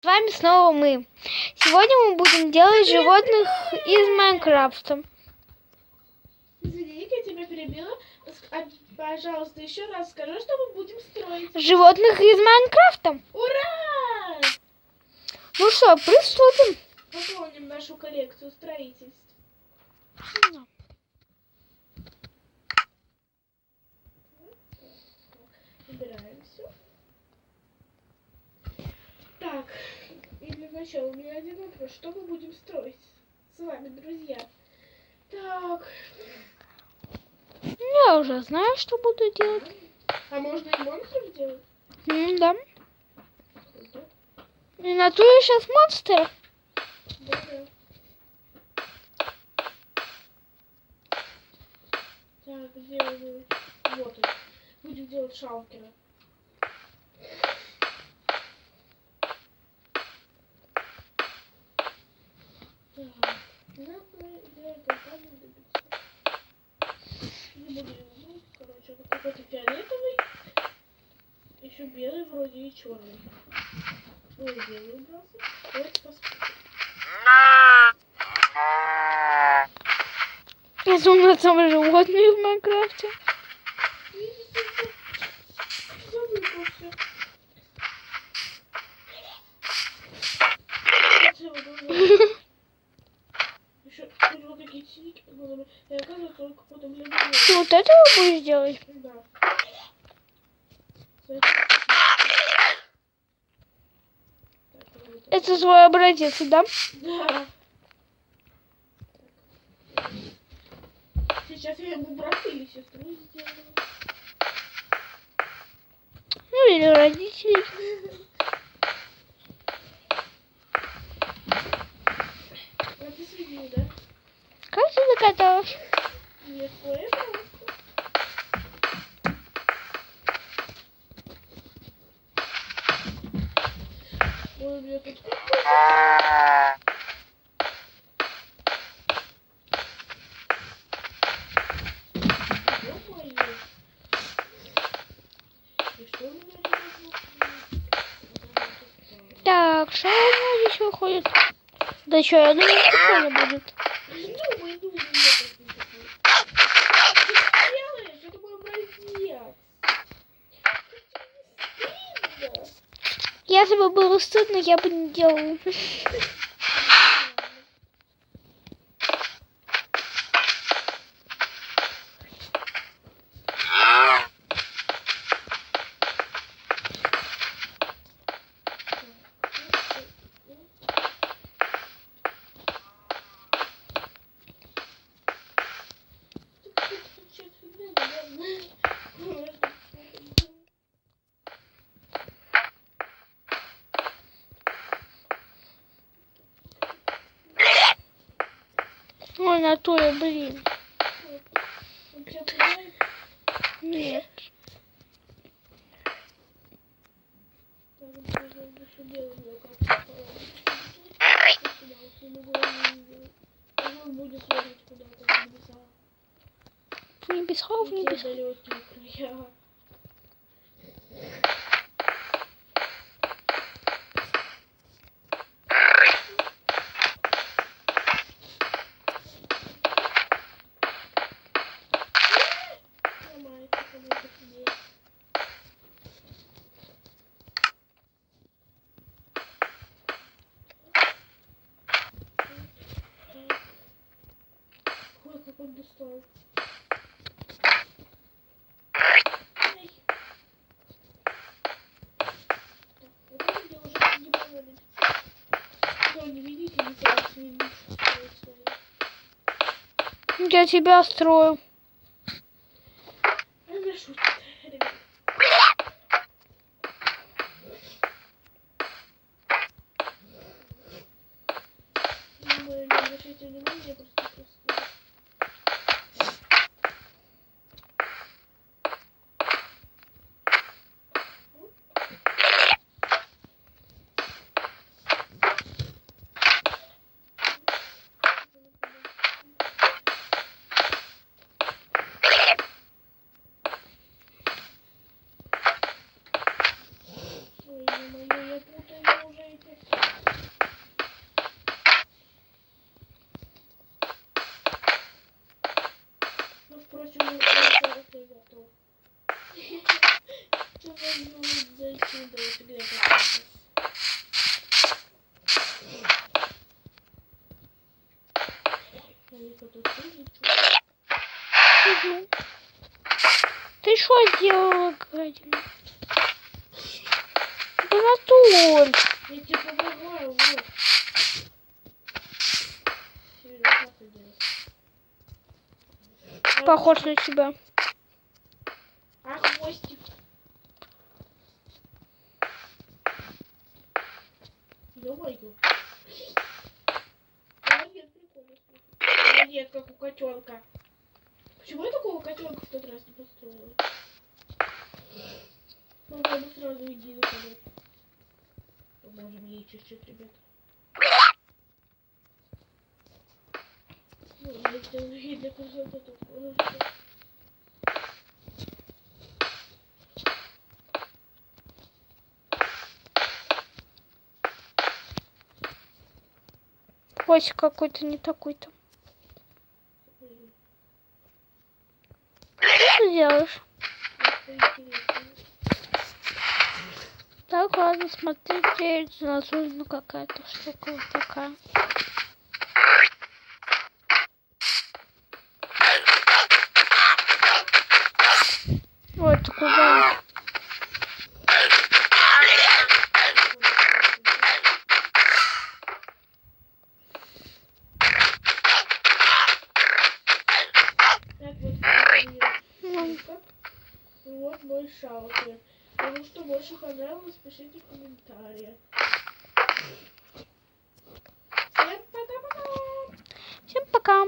С вами снова мы. Сегодня мы будем делать животных из Майнкрафта. Извини, я тебя перебила. Пожалуйста, еще раз скажи, что мы будем строить. Животных из Майнкрафта. Ура! Ну что, приступим. Пополним нашу коллекцию строительств. Убираем все. Так, и для начала у меня один вопрос. Что мы будем строить с вами, друзья? Так. Я уже знаю, что буду делать. А можно и монстров сделать? Да. И на то я сейчас монстр. Да. Так, сделаем. Вот он. Будем делать шалкера. Так. Нам для этого понадобится. Не буду его делать. Короче, вот какой-то фиолетовый. Еще белый вроде и черный. Ой, белый убрался. Давайте посмотрим. Я думаю, там животные в Майнкрафте. Завыпался. Еще у него какие-то синяки под глазами. И оказывается, только потом для меня. Ты вот этого будешь делать? Да. Это свой образец, да? Да. Сейчас я ему брата или сестру сделаю. Ну или родителей. А ты свинью, да? Как ты догадалась? Нет, пожалуйста. Ой, у меня тут ё-моё. И что у меня здесь? Так, что у меня здесь выходит? Да что, я думаю, прикольно будет. Думай, я как ты такой. Что ты делаешь? Это мой образец. Стыдно. Если бы было стыдно, я бы не делала. Ой, натуре, блин. Он тебя пугает? Нет. Так, даже еще белый как-то. Не могу его не видеть. Он будет лететь куда-то в небеса. В небеса, в Какие небеса. далекие края. Ломается кому-то здесь. Ой, как он достал. Ай. Так, вот это мне уже не понадобится. Кто не видите, не пытайтесь видеть свои. Я тебя строю. Она шутит, ребят. Думаю, не обращайте внимания, я просто просто. Ой, ё-моё, я путаю уже эти. давайте где копаться. Ты что сделала, гадина? Да Натуль! Я тебе помогаю, вот. Серьезно, как ты делаешь? Похож на тебя. А хвостик? Ё-моё. Молодец, прикольно. Молодец, как у котенка. Почему я такого котенка в тот раз не построила? Могла бы сразу иди заходить. Поможем ей чуть-чуть, ребят. Ну, я сделаю ей для красоты тут положу. Хвостик какой-то не такой-то. Что ты делаешь? Так, ладно, смотрите, лазурь, какая-то штука вот такая. Вот куда? Вот мой шалкер. Кому что больше понравилось, пишите в комментариях. Всем пока-пока! Всем пока!